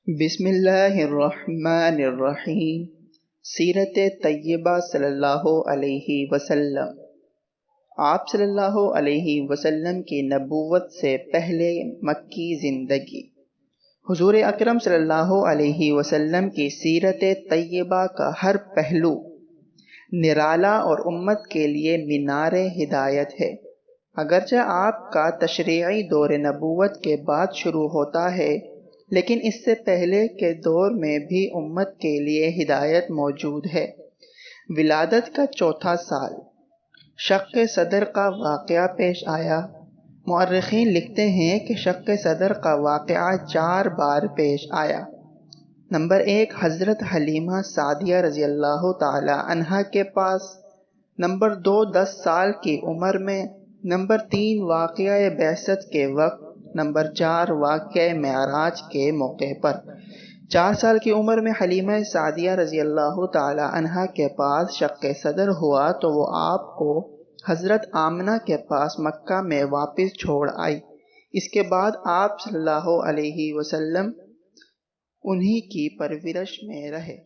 بسم اللہ الرحمن الرحیم۔ سیرت طیبہ صلی اللہ علیہ وسلم۔ آپ صلی اللہ علیہ وسلم کی نبوت سے پہلے مکی زندگی۔ حضور اکرم صلی اللہ علیہ وسلم کی سیرت طیبہ کا ہر پہلو نرالا اور امت کے لیے مینار ہدایت ہے۔ اگرچہ آپ کا تشریعی دور نبوت کے بعد شروع ہوتا ہے، لیکن اس سے پہلے کے دور میں بھی امت کے لیے ہدایت موجود ہے۔ ولادت کا چوتھا سال، شق صدر کا واقعہ پیش آیا۔ مورخین لکھتے ہیں کہ شق صدر کا واقعہ 4 بار پیش آیا۔ نمبر 1، حضرت حلیمہ سعدیہ رضی اللہ تعالی عنہا کے پاس۔ نمبر 2، 10 سال کی عمر میں۔ نمبر 3، واقعہ بعثت کے وقت۔ نمبر 4، واقعہ معراج کے موقع پر۔ 4 سال کی عمر میں حلیمہ سعدیہ رضی اللہ تعالی عنہا کے پاس شق صدر ہوا تو وہ آپ کو حضرت آمنہ کے پاس مکہ میں واپس چھوڑ آئی۔ اس کے بعد آپ صلی اللہ علیہ وسلم انہی کی پرورش میں رہے۔